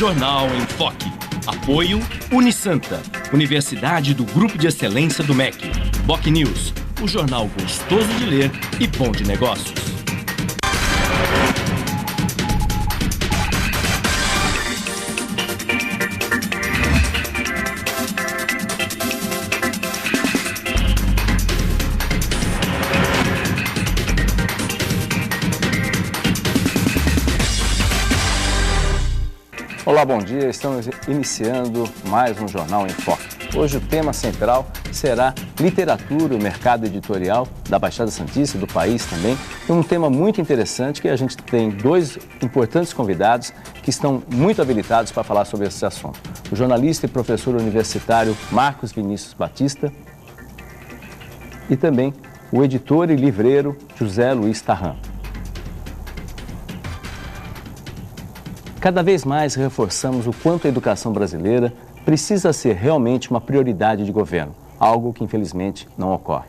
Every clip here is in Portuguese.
Jornal em Foque. Apoio Unisanta, Universidade do Grupo de Excelência do MEC. BocNews, o jornal gostoso de ler e bom de negócios. Olá, bom dia. Estamos iniciando mais um Jornal em Foque. Hoje o tema central será literatura, o mercado editorial da Baixada Santista, do país também. E um tema muito interessante que a gente tem dois importantes convidados que estão muito habilitados para falar sobre esse assunto. O jornalista e professor universitário Marcos Vinícius Batista e também o editor e livreiro José Luiz Tarran. Cada vez mais reforçamos o quanto a educação brasileira precisa ser realmente uma prioridade de governo, algo que infelizmente não ocorre.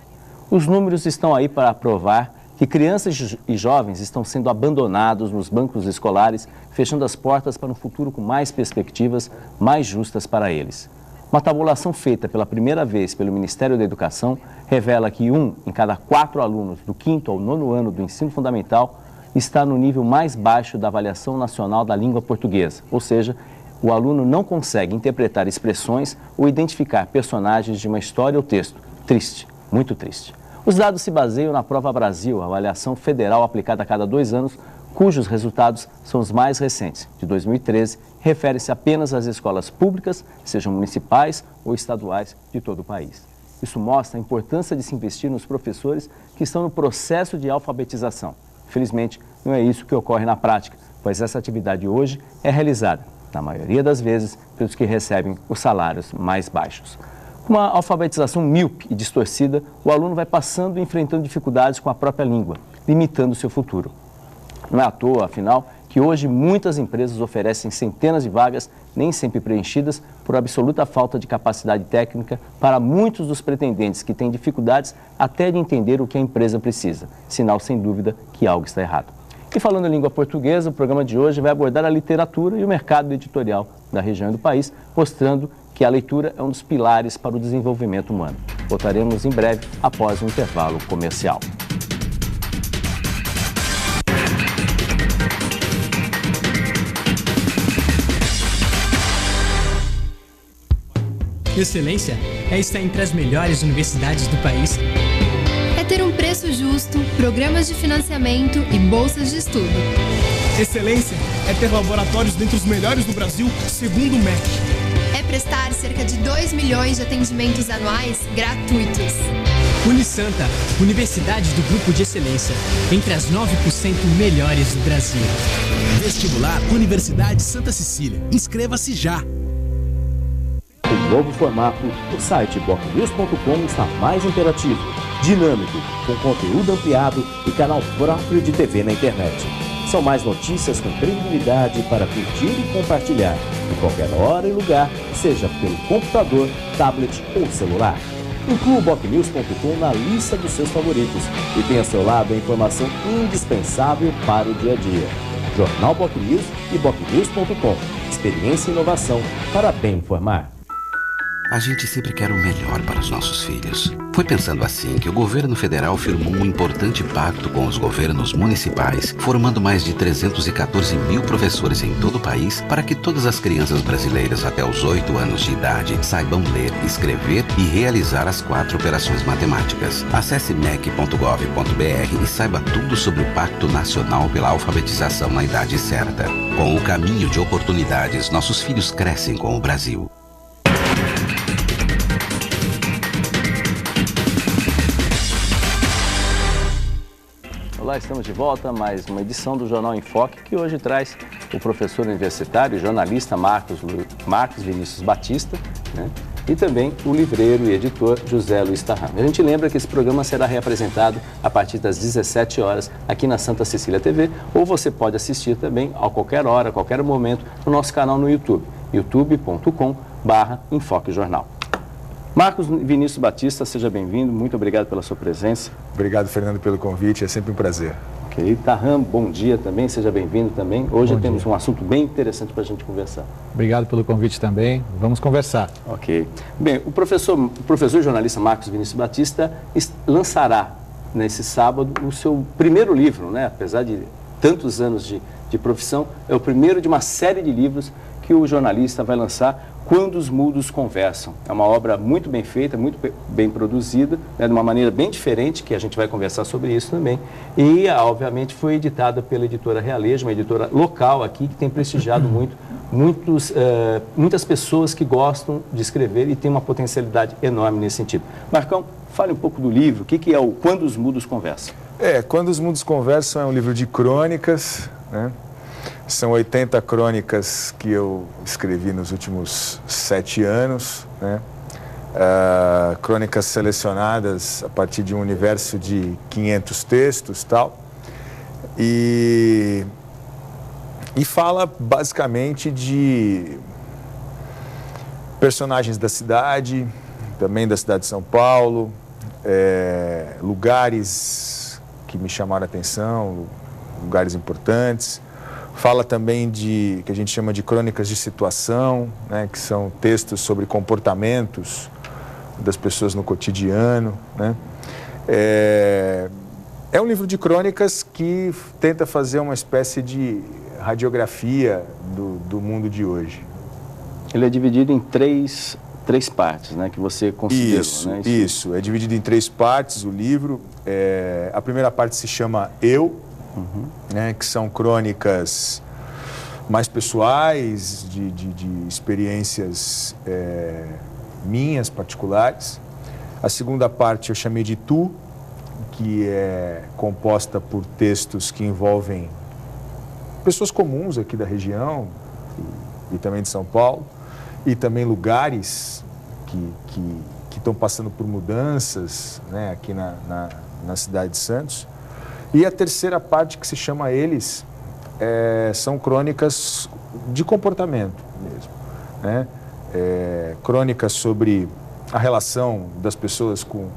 Os números estão aí para provar que crianças e jovens estão sendo abandonados nos bancos escolares, fechando as portas para um futuro com mais perspectivas, mais justas para eles. Uma tabulação feita pela primeira vez pelo Ministério da Educação revela que 1 em cada 4 alunos do 5º ao 9º ano do ensino fundamental está no nível mais baixo da avaliação nacional da língua portuguesa, ou seja, o aluno não consegue interpretar expressões ou identificar personagens de uma história ou texto. Triste, muito triste. Os dados se baseiam na Prova Brasil, a avaliação federal aplicada a cada 2 anos, cujos resultados são os mais recentes, de 2013, refere-se apenas às escolas públicas, sejam municipais ou estaduais de todo o país. Isso mostra a importância de se investir nos professores que estão no processo de alfabetização. Felizmente, não é isso que ocorre na prática, pois essa atividade hoje é realizada, na maioria das vezes, pelos que recebem os salários mais baixos. Com uma alfabetização míope e distorcida, o aluno vai passando e enfrentando dificuldades com a própria língua, limitando seu futuro. Não é à toa, afinal, que hoje muitas empresas oferecem centenas de vagas, nem sempre preenchidas, por absoluta falta de capacidade técnica para muitos dos pretendentes que têm dificuldades até de entender o que a empresa precisa, sinal sem dúvida que algo está errado. E falando em língua portuguesa, o programa de hoje vai abordar a literatura e o mercado editorial da região e do país, mostrando que a leitura é um dos pilares para o desenvolvimento humano. Voltaremos em breve após o intervalo comercial. Excelência é estar entre as melhores universidades do país. É ter um preço justo, programas de financiamento e bolsas de estudo. Excelência é ter laboratórios dentre os melhores do Brasil, segundo o MEC. É prestar cerca de 2 milhões de atendimentos anuais gratuitos. Unisanta, Universidade do Grupo de Excelência, entre as 9% melhores do Brasil. Vestibular Universidade Santa Cecília. Inscreva-se já! Um novo formato, o site BocNews.com está mais interativo, dinâmico, com conteúdo ampliado e canal próprio de TV na internet. São mais notícias com credibilidade para curtir e compartilhar, em qualquer hora e lugar, seja pelo computador, tablet ou celular. Inclua o BocNews.com na lista dos seus favoritos e tenha ao seu lado a informação indispensável para o dia a dia. Jornal BocNews e BocNews.com. Experiência e inovação para bem informar. A gente sempre quer o melhor para os nossos filhos. Foi pensando assim que o governo federal firmou um importante pacto com os governos municipais, formando mais de 314 mil professores em todo o país para que todas as crianças brasileiras até os 8 anos de idade saibam ler, escrever e realizar as 4 operações matemáticas. Acesse mec.gov.br e saiba tudo sobre o Pacto Nacional pela Alfabetização na Idade Certa. Com o caminho de oportunidades, nossos filhos crescem com o Brasil. Olá, estamos de volta a mais uma edição do Jornal em Foque, que hoje traz o professor universitário e jornalista Marcos Vinícius Batista, né? E também o livreiro e editor José Luiz Tarran. A gente lembra que esse programa será reapresentado a partir das 17 horas aqui na Santa Cecília TV, ou você pode assistir também a qualquer hora, a qualquer momento, no nosso canal no YouTube, youtube.com/enfoquejornal. Marcos Vinícius Batista, seja bem-vindo, muito obrigado pela sua presença. Obrigado, Fernando, pelo convite, é sempre um prazer. Ok, Tarran, bom dia também, seja bem-vindo também. Hoje temos um assunto bem interessante para a gente conversar. Obrigado pelo convite também, vamos conversar. Ok. Bem, o professor e jornalista Marcos Vinícius Batista lançará nesse sábado o seu primeiro livro, né? Apesar de tantos anos de profissão, é o primeiro de uma série de livros que o jornalista vai lançar, Quando os Mudos Conversam. É uma obra muito bem feita, muito bem produzida, né, de uma maneira bem diferente, que a gente vai conversar sobre isso também. E, obviamente, foi editada pela editora Realejo, uma editora local aqui, que tem prestigiado muitas pessoas que gostam de escrever e tem uma potencialidade enorme nesse sentido. Marcão, fale um pouco do livro, o que é o Quando os Mudos Conversam? Quando os Mudos Conversam é um livro de crônicas, né? São 80 crônicas que eu escrevi nos últimos 7 anos, né? Crônicas selecionadas a partir de um universo de 500 textos, tal. E fala basicamente de personagens da cidade, também da cidade de São Paulo, lugares que me chamaram a atenção, lugares importantes. Fala também de, que a gente chama de crônicas de situação, né, que são textos sobre comportamentos das pessoas no cotidiano, né. É um livro de crônicas que tenta fazer uma espécie de radiografia do mundo de hoje. Ele é dividido em três partes, né, que você considerou, né? Isso. É dividido em 3 partes o livro. A primeira parte se chama Eu, né, que são crônicas mais pessoais, de experiências minhas particulares. A segunda parte eu chamei de Tu, que é composta por textos que envolvem pessoas comuns aqui da região e também de São Paulo, e também lugares que estão passando por mudanças, né, aqui na cidade de Santos. E a terceira parte, que se chama Eles, são crônicas de comportamento mesmo, né? Crônicas sobre a relação das pessoas com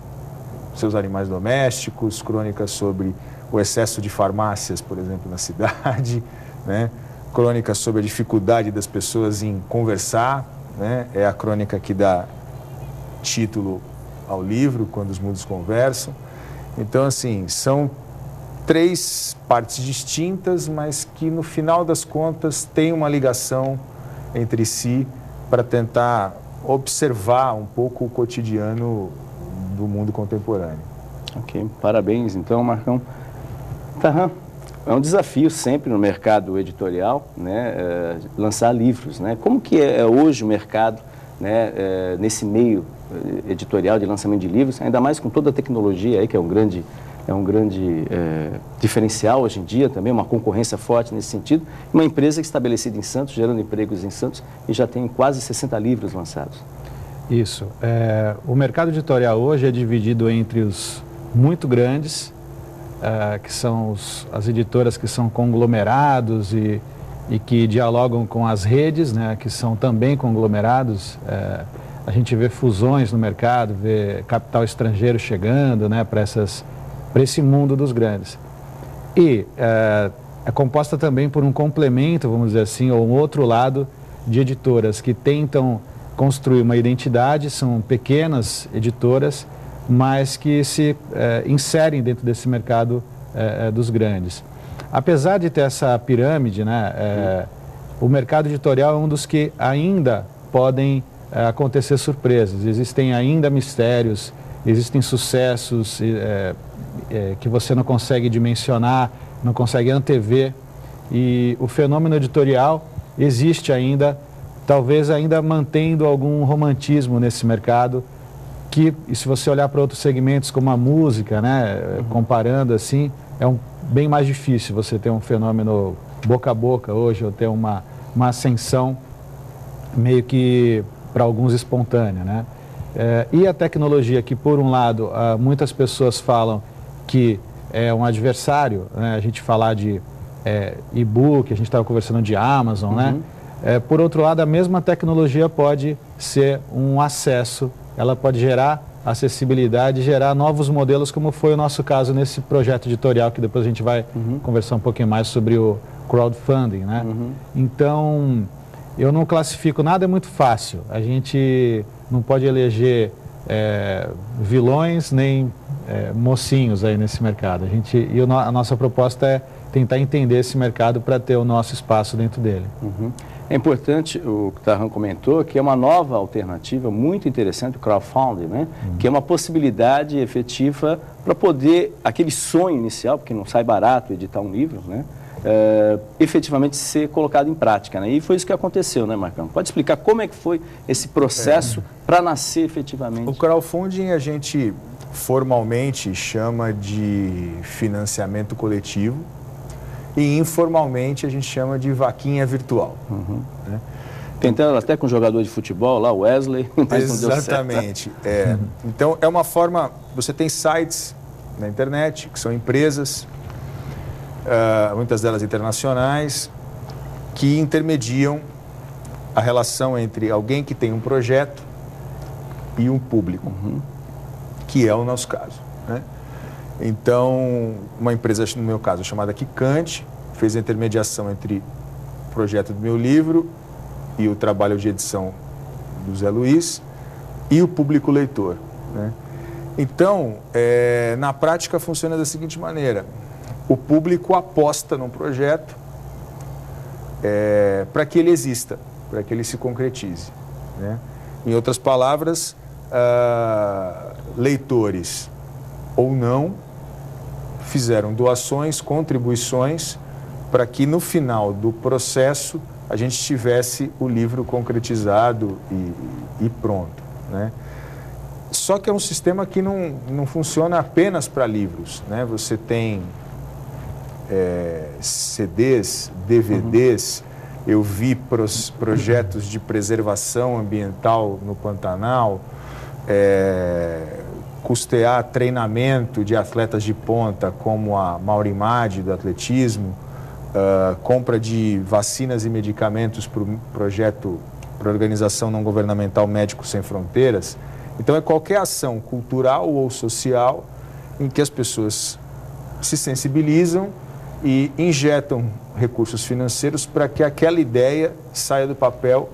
seus animais domésticos, crônicas sobre o excesso de farmácias, por exemplo, na cidade, né? Crônicas sobre a dificuldade das pessoas em conversar, né? É a crônica que dá título ao livro, Quando os Mundos Conversam. Então, assim, são 3 partes distintas, mas que no final das contas têm uma ligação entre si para tentar observar um pouco o cotidiano do mundo contemporâneo. Ok, parabéns então, Marcão. Tarran, é um desafio sempre no mercado editorial, né, lançar livros, né? Como que é hoje o mercado, né, nesse meio editorial de lançamento de livros, ainda mais com toda a tecnologia aí, que é um grande diferencial hoje em dia também, uma concorrência forte nesse sentido. Uma empresa estabelecida em Santos, gerando empregos em Santos, e já tem quase 60 livros lançados. Isso. O mercado editorial hoje é dividido entre os muito grandes, que são as editoras que são conglomerados e que dialogam com as redes, né, que são também conglomerados. A gente vê fusões no mercado, vê capital estrangeiro chegando, né, para esse mundo dos grandes. E é composta também por um complemento, vamos dizer assim, ou um outro lado de editoras que tentam construir uma identidade, são pequenas editoras, mas que se inserem dentro desse mercado dos grandes. Apesar de ter essa pirâmide, né, o mercado editorial é um dos que ainda podem acontecer surpresas. Existem ainda mistérios, existem sucessos que você não consegue dimensionar, não consegue antever, e o fenômeno editorial existe ainda, talvez ainda mantendo algum romantismo nesse mercado, que, e se você olhar para outros segmentos como a música, né, comparando assim, bem mais difícil você ter um fenômeno boca a boca hoje, ou ter uma ascensão meio que para alguns espontânea, né? E a tecnologia, que por um lado muitas pessoas falam que é um adversário, né? A gente falar de e-book, a gente estava conversando de Amazon, né? Por outro lado, a mesma tecnologia pode ser um acesso, ela pode gerar acessibilidade e gerar novos modelos, como foi o nosso caso nesse projeto editorial, que depois a gente vai conversar um pouquinho mais sobre o crowdfunding, né? Então, eu não classifico, nada é muito fácil. A gente não pode eleger vilões nem mocinhos aí nesse mercado. A nossa proposta é tentar entender esse mercado para ter o nosso espaço dentro dele. É importante, o que o Tarran comentou, que é uma nova alternativa muito interessante, o crowdfunding, né? Que é uma possibilidade efetiva para poder, aquele sonho inicial, porque não sai barato editar um livro, né? Efetivamente ser colocado em prática, né? E foi isso que aconteceu, né, Marcão? Pode explicar como é que foi esse processo para nascer efetivamente? O crowdfunding a gente formalmente chama de financiamento coletivo e informalmente a gente chama de vaquinha virtual. Né? Tentando até com um jogador de futebol lá, o Wesley, mas não deu certo. Exatamente. Então é uma forma, você tem sites na internet, que são empresas, muitas delas internacionais, que intermediam a relação entre alguém que tem um projeto e um público, que é o nosso caso, né? Então, uma empresa, no meu caso, chamada Quicante, fez a intermediação entre o projeto do meu livro e o trabalho de edição do Zé Luiz e o público leitor, né? Então, na prática funciona da seguinte maneira: o público aposta num projeto para que ele exista, para que ele se concretize, né? Em outras palavras, leitores ou não fizeram doações, contribuições para que no final do processo a gente tivesse o livro concretizado e pronto, né? Só que é um sistema que não funciona apenas para livros, né? Você tem CDs, DVDs, eu vi projetos de preservação ambiental no Pantanal, custear treinamento de atletas de ponta, como a Maurimad do atletismo, compra de vacinas e medicamentos para o projeto, para a organização não governamental Médicos Sem Fronteiras. Então, é qualquer ação cultural ou social em que as pessoas se sensibilizam e injetam recursos financeiros para que aquela ideia saia do papel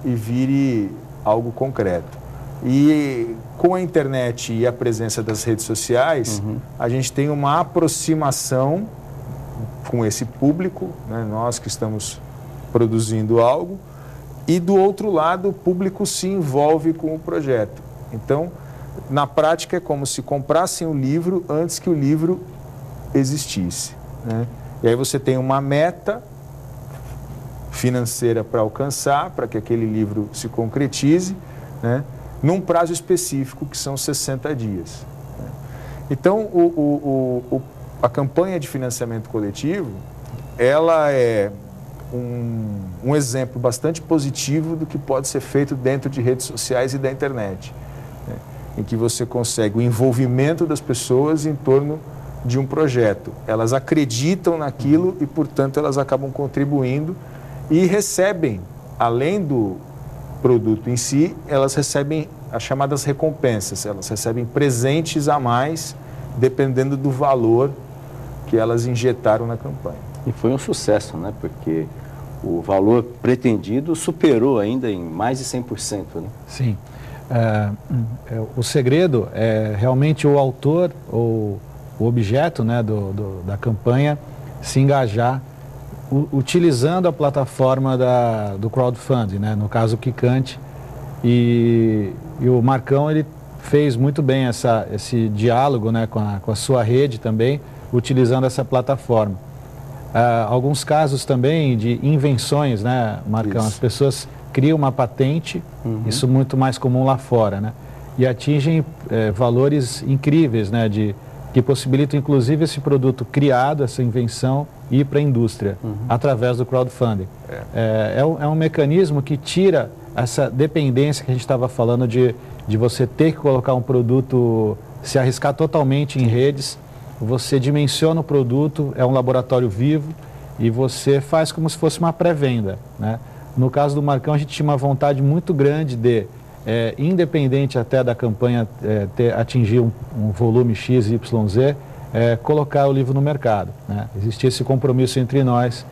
e vire algo concreto. E com a internet e a presença das redes sociais, a gente tem uma aproximação com esse público, né, nós que estamos produzindo algo, e do outro lado o público se envolve com o projeto. Então, na prática é como se comprassem o livro antes que o livro existisse, né? E aí você tem uma meta financeira para alcançar, para que aquele livro se concretize, né, num prazo específico, que são 60 dias. Né? Então, a campanha de financiamento coletivo, ela é um exemplo bastante positivo do que pode ser feito dentro de redes sociais e da internet, né? Em que você consegue o envolvimento das pessoas em torno de um projeto. Elas acreditam naquilo e, portanto, elas acabam contribuindo e recebem, além do produto em si, elas recebem as chamadas recompensas, elas recebem presentes a mais, dependendo do valor que elas injetaram na campanha. E foi um sucesso, né? Porque o valor pretendido superou ainda em mais de 100%, né? Sim. O segredo é realmente o autor ou o objeto, né, da campanha se engajar utilizando a plataforma do crowdfunding, né? No caso o Quicante, e o Marcão, ele fez muito bem esse diálogo, né, com a sua rede também, utilizando essa plataforma. Alguns casos também de invenções, né, Marcão? Isso. As pessoas criam uma patente, isso muito mais comum lá fora, né? E atingem valores incríveis, né, que possibilitam inclusive esse produto criado, essa invenção, ir para a indústria, através do crowdfunding. É um mecanismo que tira essa dependência que a gente estava falando de você ter que colocar um produto, se arriscar totalmente em redes. Você dimensiona o produto, é um laboratório vivo, e você faz como se fosse uma pré-venda, né? No caso do Marcão, a gente tinha uma vontade muito grande de independente até da campanha atingir um volume X, YZ, colocar o livro no mercado, né? Existia esse compromisso entre nós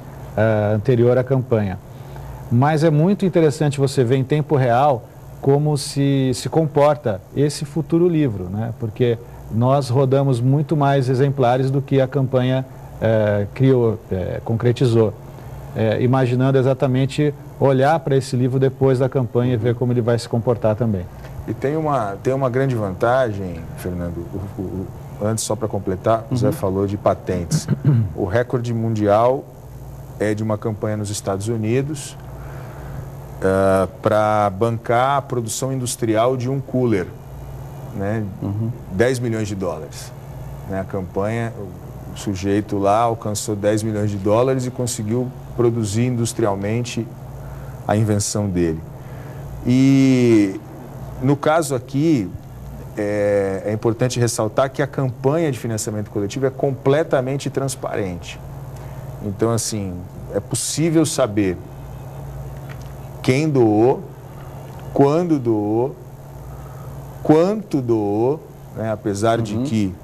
anterior à campanha. Mas é muito interessante você ver em tempo real como se comporta esse futuro livro, né? Porque nós rodamos muito mais exemplares do que a campanha concretizou, imaginando exatamente olhar para esse livro depois da campanha e ver como ele vai se comportar também. E tem uma grande vantagem, Fernando, antes só para completar, o Zé falou de patentes. O recorde mundial é de uma campanha nos Estados Unidos para bancar a produção industrial de um cooler, né? 10 milhões de dólares. Né? A campanha, o sujeito lá alcançou 10 milhões de dólares e conseguiu produzir industrialmente a invenção dele. E no caso aqui, é importante ressaltar que a campanha de financiamento coletivo é completamente transparente. Então, assim, é possível saber quem doou, quando doou, quanto doou, né? Apesar de que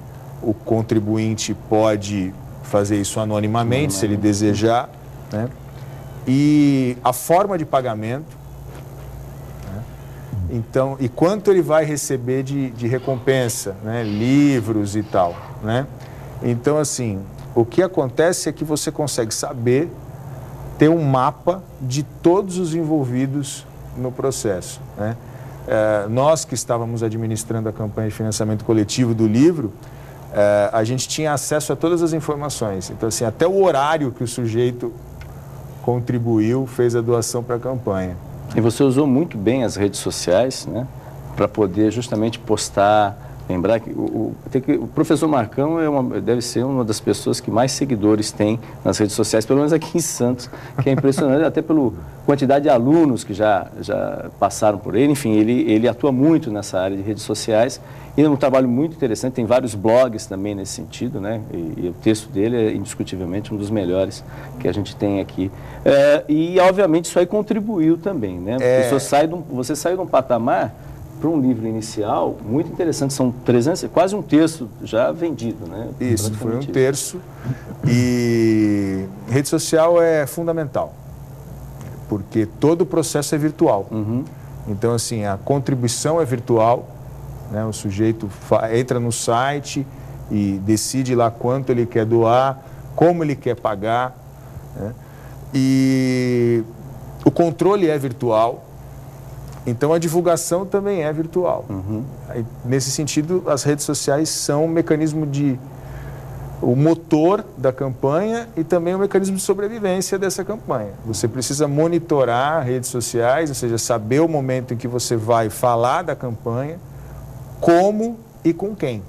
o contribuinte pode fazer isso anonimamente, se ele desejar, né? E a forma de pagamento, né? Então, e quanto ele vai receber de recompensa, né? Livros e tal, né? Então, assim, o que acontece é que você consegue saber, ter um mapa de todos os envolvidos no processo, né? Nós que estávamos administrando a campanha de financiamento coletivo do livro, a gente tinha acesso a todas as informações. Então, assim, até o horário que o sujeito contribuiu, fez a doação para a campanha. E você usou muito bem as redes sociais, né, para poder justamente postar. Lembrar que o professor Marcão deve ser uma das pessoas que mais seguidores tem nas redes sociais, pelo menos aqui em Santos, que é impressionante, até pela quantidade de alunos que já passaram por ele. Enfim, ele atua muito nessa área de redes sociais e é um trabalho muito interessante, tem vários blogs também nesse sentido, né? E o texto dele é indiscutivelmente um dos melhores que a gente tem aqui. E, obviamente, isso aí contribuiu também, né? Você saiu de um patamar para um livro inicial muito interessante, são 300, quase um terço já vendido, né? Isso, foi um terço. E rede social é fundamental, porque todo o processo é virtual. Então, assim, a contribuição é virtual, né? O sujeito entra no site e decide lá quanto ele quer doar, como ele quer pagar, né? E o controle é virtual. Então, a divulgação também é virtual. Aí, nesse sentido, as redes sociais são um mecanismo o motor da campanha e também um mecanismo de sobrevivência dessa campanha. Você precisa monitorar redes sociais, ou seja, saber o momento em que você vai falar da campanha, como e com quem.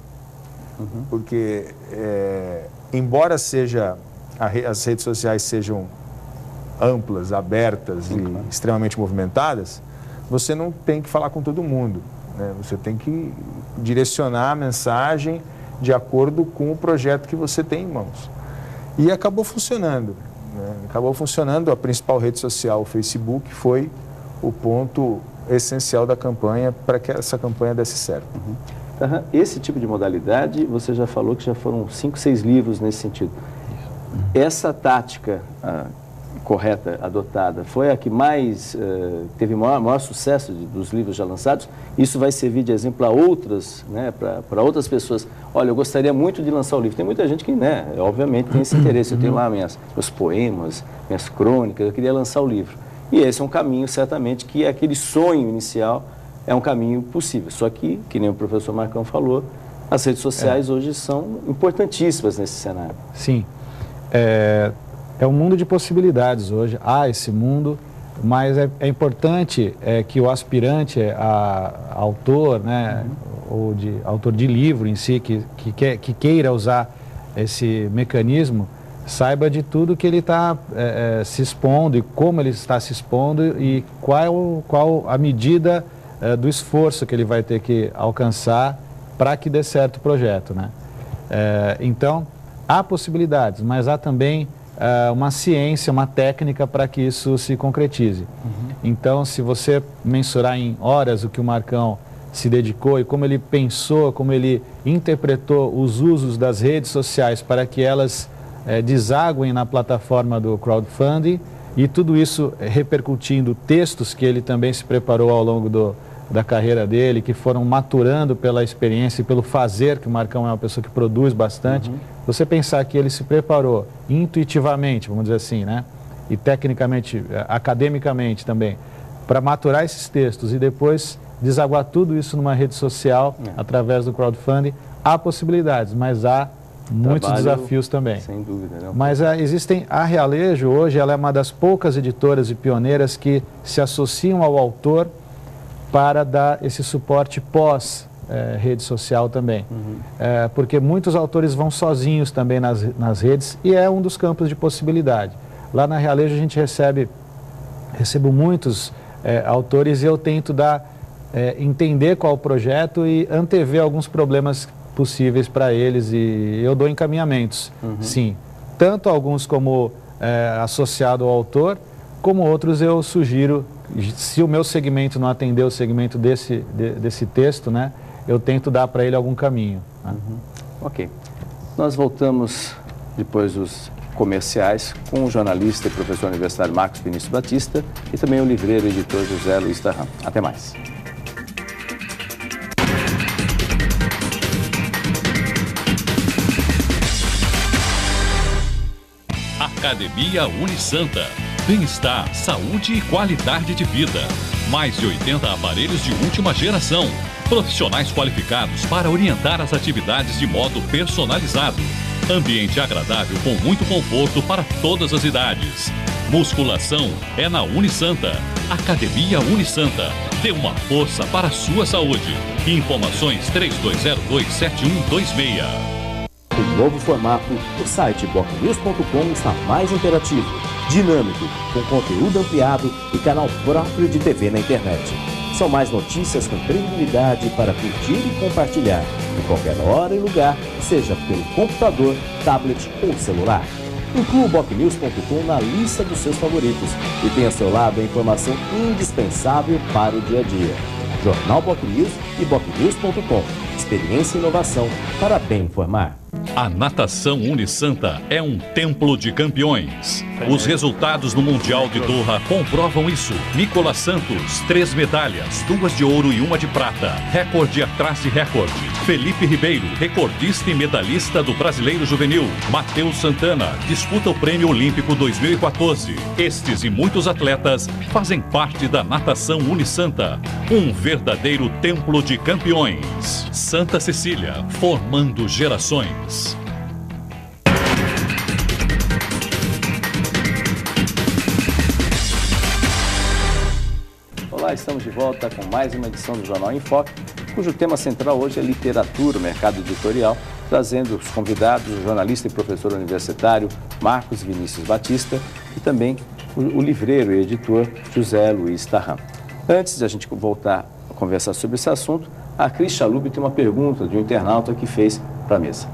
Porque, embora as redes sociais sejam amplas, abertas e extremamente movimentadas, você não tem que falar com todo mundo, né? Você tem que direcionar a mensagem de acordo com o projeto que você tem em mãos. E acabou funcionando, né? Acabou funcionando. A principal rede social, o Facebook, foi o ponto essencial da campanha para que essa campanha desse certo. Esse tipo de modalidade, você já falou que já foram 5, 6 livros nesse sentido. Essa tática correta, adotada, foi a que mais teve maior sucesso dos livros já lançados? Isso vai servir de exemplo a outras, né, para outras pessoas. Olha, eu gostaria muito de lançar o livro. Tem muita gente que, né, obviamente tem esse interesse. Eu tenho lá meus poemas, minhas crônicas, eu queria lançar o livro. E esse é um caminho, certamente, que é aquele sonho inicial, é um caminho possível. Só que nem o professor Marcão falou, as redes sociais hoje são importantíssimas nesse cenário. Sim. É um mundo de possibilidades hoje, há esse mundo, mas é importante que o aspirante a autor, né, ou autor de livro em si, que queira usar esse mecanismo, saiba de tudo que ele está se expondo e como ele está se expondo e qual a medida do esforço que ele vai ter que alcançar para que dê certo o projeto, né? Então, há possibilidades, mas há também uma ciência, uma técnica para que isso se concretize. Então, se você mensurar em horas o que o Marcão se dedicou e como ele pensou, como ele interpretou os usos das redes sociais para que elas desaguem na plataforma do crowdfunding, e tudo isso repercutindo textos que ele também se preparou ao longo da carreira dele, que foram maturando pela experiência e pelo fazer, que o Marcão é uma pessoa que produz bastante. Você pensar que ele se preparou intuitivamente, vamos dizer assim, né? E tecnicamente, academicamente também, para maturar esses textos e depois desaguar tudo isso numa rede social, através do crowdfunding, há possibilidades, mas há muitos desafios também. Sem dúvida. Não. Mas a Realejo hoje, ela é uma das poucas editoras e pioneiras que se associam ao autor para dar esse suporte pós rede social também. Porque muitos autores vão sozinhos também nas redes e é um dos campos de possibilidade. Lá na Realejo a gente recebo muitos autores e eu tento entender qual o projeto e antever alguns problemas possíveis para eles, e eu dou encaminhamentos, sim. Tanto alguns como associado ao autor, como outros eu sugiro, se o meu segmento não atender o segmento desse texto, né, eu tento dar para ele algum caminho. Né? Ok. Nós voltamos depois dos comerciais com o jornalista e professor universitário Marcos Vinícius Batista e também o livreiro e editor José Luiz Tarram. Até mais. Academia Unisanta. Bem-estar, saúde e qualidade de vida. Mais de 80 aparelhos de última geração. Profissionais qualificados para orientar as atividades de modo personalizado. Ambiente agradável com muito conforto para todas as idades. Musculação é na Unisanta. Academia Unisanta. Dê uma força para a sua saúde. Informações 3202-7126. Um novo formato, o site bocnews.com está mais interativo, dinâmico, com conteúdo ampliado e canal próprio de TV na internet. São mais notícias com credibilidade para curtir e compartilhar, em qualquer hora e lugar, seja pelo computador, tablet ou celular. Inclua o bocnews.com na lista dos seus favoritos e tenha ao seu lado a informação indispensável para o dia a dia. Jornal Bocnews e bocnews.com. Experiência e inovação para bem informar. A natação Unisanta é um templo de campeões. Os resultados no Mundial de Doha comprovam isso. Nicolas Santos, 3 medalhas, 2 de ouro e 1 de prata. Recorde atrás de recorde. Felipe Ribeiro, recordista e medalhista do Brasileiro Juvenil. Matheus Santana, disputa o Prêmio Olímpico 2014. Estes e muitos atletas fazem parte da natação Unisanta. Um verdadeiro templo de campeões. Santa Cecília, formando gerações. Olá, estamos de volta com mais uma edição do Jornal em Foque, cujo tema central hoje é literatura, mercado editorial, trazendo os convidados, o jornalista e professor universitário Marcos Vinícius Batista e também o livreiro e editor José Luiz Tarram. Antes de a gente voltar a conversar sobre esse assunto, a Cris Chalub tem uma pergunta de um internauta que fez para a mesa.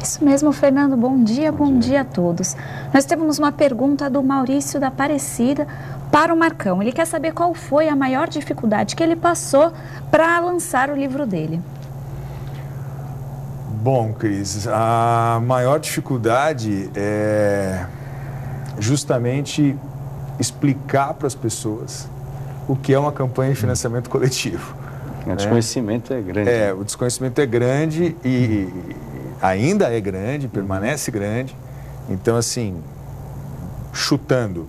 Isso mesmo, Fernando. Bom dia a todos. Nós temos uma pergunta do Maurício da Aparecida para o Marcão. Ele quer saber qual foi a maior dificuldade que ele passou para lançar o livro dele. Bom, Cris, a maior dificuldade é justamente explicar para as pessoas o que é uma campanha de financiamento coletivo. O desconhecimento é grande. O desconhecimento é grande e ainda é grande, permanece grande. Então, assim, chutando,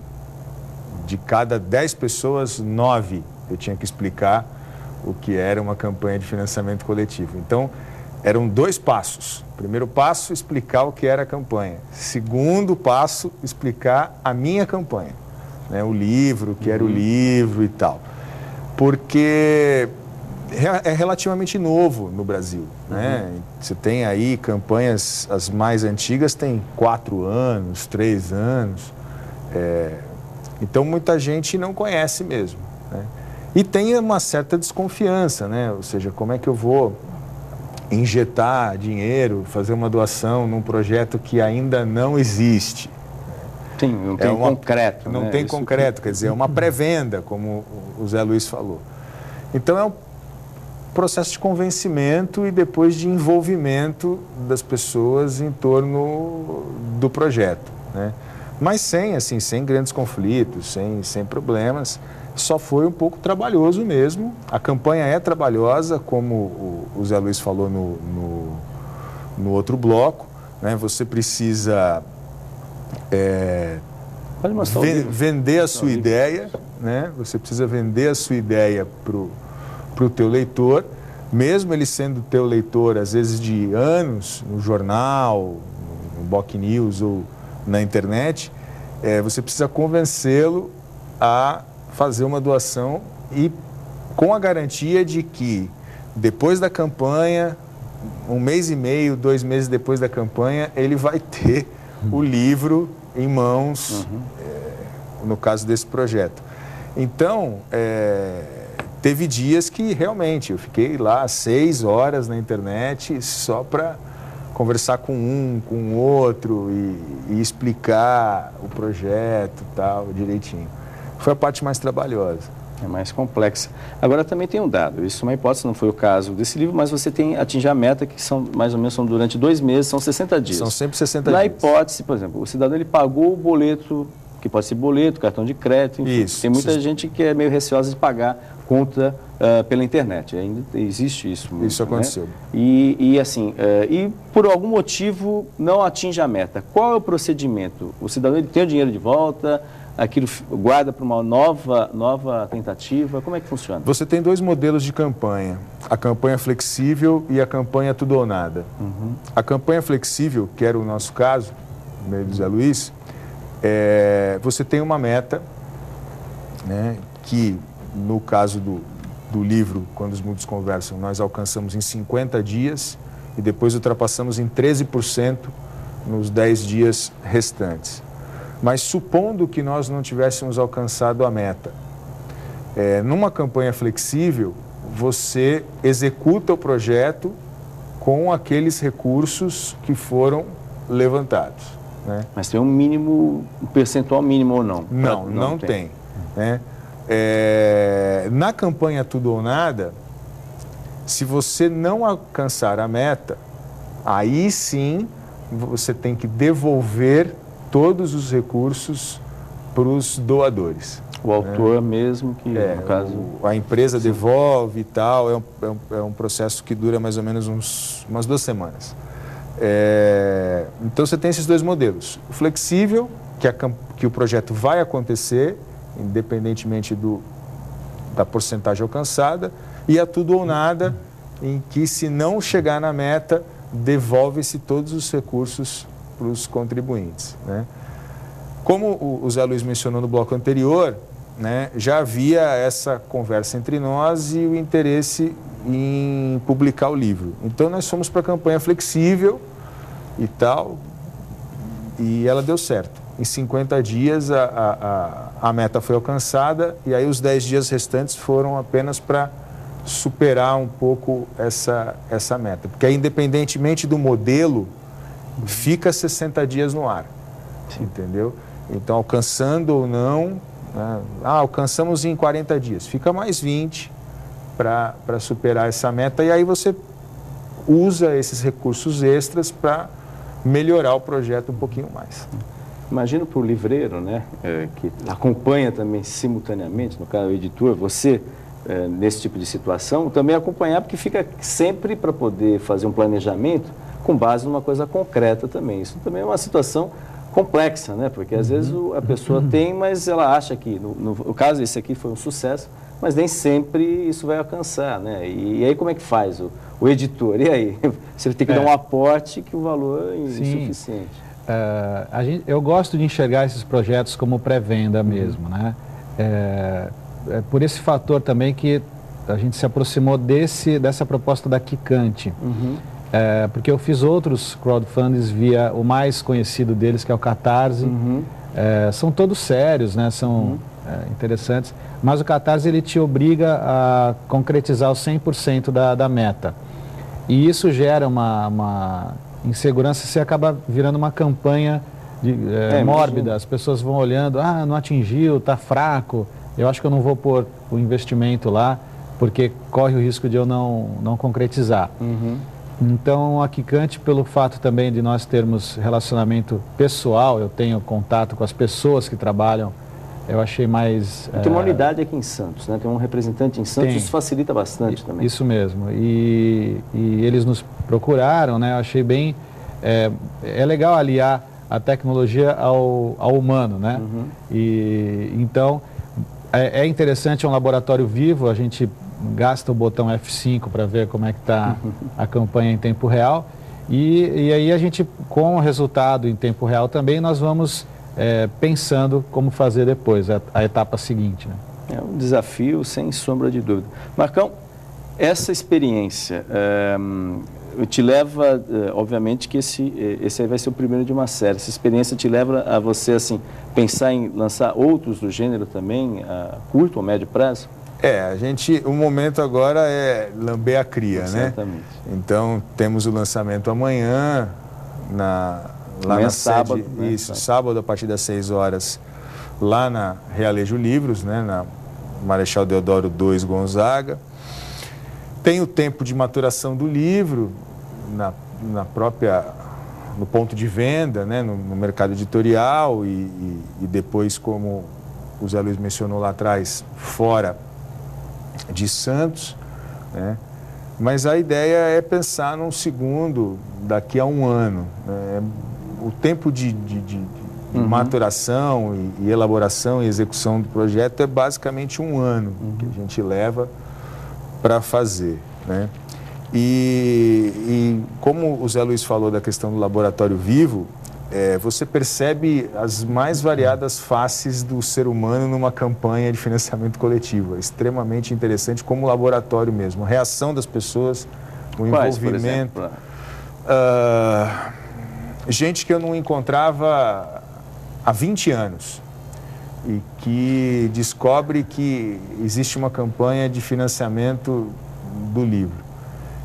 de cada 10 pessoas, 9 eu tinha que explicar o que era uma campanha de financiamento coletivo. Então, eram 2 passos. Primeiro passo, explicar o que era a campanha. Segundo passo, explicar a minha campanha, né? O livro, o que era o livro e tal. Porque é relativamente novo no Brasil, né? Você tem aí campanhas, as mais antigas têm 4 anos, 3 anos. Então, muita gente não conhece mesmo, né? E tem uma certa desconfiança, né? Ou seja, como é que eu vou injetar dinheiro, fazer uma doação num projeto que ainda não existe? Sim, não tem concreto. Não né? tem concreto, quer dizer, é uma pré-venda, como o Zé Luiz falou. Então é um processo de convencimento e depois de envolvimento das pessoas em torno do projeto, né? Mas sem grandes conflitos, sem problemas. Só foi um pouco trabalhoso mesmo. A campanha é trabalhosa, como o Zé Luiz falou no outro bloco, né? Você precisa vender a sua ideia, né? Você precisa vender a sua ideia para o teu leitor, mesmo ele sendo teu leitor, às vezes de anos, no jornal, no Boc News ou na internet, você precisa convencê-lo a fazer uma doação e com a garantia de que depois da campanha, 1 mês e meio, 2 meses depois da campanha, ele vai ter o livro em mãos, no caso desse projeto. Então, teve dias que realmente eu fiquei lá 6 horas na internet só para conversar com um, com o outro e explicar o projeto e tal, direitinho. Foi a parte mais trabalhosa. É mais complexa. Agora também tem um dado, isso é uma hipótese, não foi o caso desse livro, mas você tem atingir a meta que são mais ou menos durante 2 meses, são 60 dias. São sempre 60 dias. Na hipótese, por exemplo, o cidadão ele pagou o boleto, que pode ser boleto, cartão de crédito, enfim. Isso, tem muita gente que é meio receosa de pagar conta pela internet, ainda existe isso. Muito, isso aconteceu. Né? E assim, e por algum motivo não atinge a meta. Qual é o procedimento? O cidadão ele tem o dinheiro de volta, aquilo guarda para uma nova tentativa? Como é que funciona? Você tem 2 modelos de campanha, a campanha flexível e a campanha tudo ou nada. A campanha flexível, que era o nosso caso, no meio do Zé Luiz, você tem uma meta, né, que no caso do livro, Quando os Mundos Conversam, nós alcançamos em 50 dias e depois ultrapassamos em 13% nos 10 dias restantes. Mas supondo que nós não tivéssemos alcançado a meta, numa campanha flexível, você executa o projeto com aqueles recursos que foram levantados, né? Mas tem um percentual mínimo ou não? Não tem. Né? Na campanha Tudo ou Nada, se você não alcançar a meta, aí sim você tem que devolver todos os recursos para os doadores. O autor mesmo que, no caso... A empresa devolve e tal, é um processo que dura mais ou menos umas 2 semanas. Então você tem esses 2 modelos. O flexível, que o projeto vai acontecer, independentemente da porcentagem alcançada, e a tudo ou nada, em que se não chegar na meta, devolve-se todos os recursos para os contribuintes, né? Como o Zé Luiz mencionou no bloco anterior, né, já havia essa conversa entre nós e o interesse em publicar o livro. Então nós fomos para a campanha flexível e tal, e ela deu certo. Em 50 dias a meta foi alcançada e aí os 10 dias restantes foram apenas para superar um pouco essa meta. Porque aí, independentemente do modelo, fica 60 dias no ar. Sim. Entendeu? Então, alcançando ou não, né? Alcançamos em 40 dias, fica mais 20 para superar essa meta e aí você usa esses recursos extras para melhorar o projeto um pouquinho mais. Imagino para o livreiro, né, que acompanha também simultaneamente, no caso o editor, você, nesse tipo de situação, também acompanhar, porque fica sempre para poder fazer um planejamento com base numa coisa concreta também. Isso também é uma situação complexa, né, porque às vezes a pessoa tem, mas ela acha que, no caso esse aqui foi um sucesso, mas nem sempre isso vai alcançar, né, e aí como é que faz o editor? E aí? Você tem que dar um aporte que o valor é insuficiente. Eu gosto de enxergar esses projetos como pré-venda mesmo, né? Por esse fator também que a gente se aproximou dessa proposta da Quicante. Porque eu fiz outros crowdfundings via o mais conhecido deles, que é o Catarse. São todos sérios, né? São interessantes. Mas o Catarse ele te obriga a concretizar os 100% da meta. E isso gera uma insegurança, você acaba virando uma campanha mórbida. As pessoas vão olhando, não atingiu, está fraco, eu acho que eu não vou pôr o investimento lá, porque corre o risco de eu não concretizar. Então, a Quicante, pelo fato também de nós termos relacionamento pessoal, eu tenho contato com as pessoas que trabalham, eu achei mais... Tem uma unidade aqui em Santos, né? Tem um representante em Santos, isso facilita bastante também. Isso mesmo. E eles nos procuraram, né? Eu achei bem... É legal aliar a tecnologia ao humano, né? E então, é interessante, é um laboratório vivo, a gente gasta o botão F5 para ver como é que está a campanha em tempo real. E aí a gente, com o resultado em tempo real também, nós vamos pensando como fazer depois, a etapa seguinte, né? É um desafio, sem sombra de dúvida. Marcão, essa experiência te leva, obviamente que esse aí vai ser o primeiro de uma série, essa experiência te leva a você, assim, pensar em lançar outros do gênero também, a curto ou médio prazo? O momento agora é lamber a cria, exatamente, né? Então, temos o lançamento amanhã, lá na sábado, sede, né? Isso, sábado a partir das 6 horas, lá na Realejo Livros, né? Na Marechal Deodoro 2 Gonzaga. Tem o tempo de maturação do livro, no ponto de venda, né? No mercado editorial e depois, como o Zé Luiz mencionou lá atrás, fora de Santos, né? Mas a ideia é pensar num segundo daqui a um ano, né? O tempo de maturação e elaboração e execução do projeto é basicamente um ano que a gente leva para fazer, né? E como o Zé Luiz falou da questão do laboratório vivo, você percebe as mais variadas faces do ser humano numa campanha de financiamento coletivo. É extremamente interessante como laboratório mesmo. A reação das pessoas, o envolvimento. Gente que eu não encontrava há 20 anos e que descobre que existe uma campanha de financiamento do livro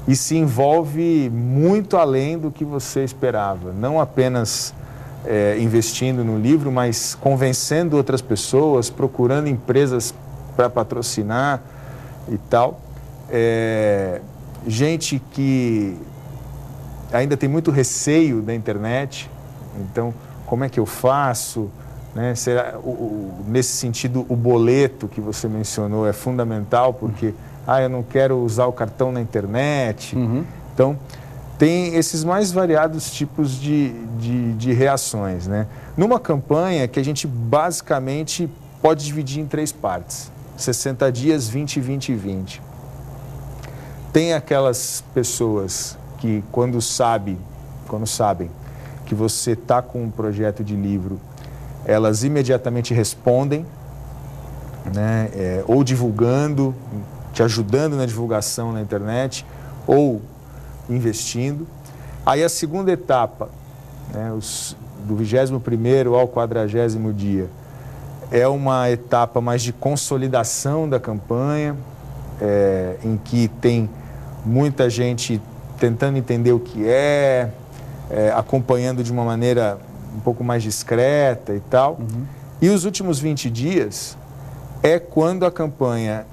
e se envolve muito além do que você esperava, não apenas investindo no livro, mas convencendo outras pessoas, procurando empresas para patrocinar e tal. Gente que ainda tem muito receio da internet, então como é que eu faço? Né? Nesse sentido, o boleto que você mencionou é fundamental, porque eu não quero usar o cartão na internet. Então, tem esses mais variados tipos de reações, né? Numa campanha que a gente basicamente pode dividir em 3 partes, 60 dias, 20, 20 e 20. Tem aquelas pessoas que quando sabem que você está com um projeto de livro, elas imediatamente respondem, né? Ou divulgando, te ajudando na divulgação na internet, ou investindo. Aí a segunda etapa, né, do 21º ao 40º dia, é uma etapa mais de consolidação da campanha, em que tem muita gente tentando entender o que acompanhando de uma maneira um pouco mais discreta e tal. E os últimos 20 dias é quando a campanha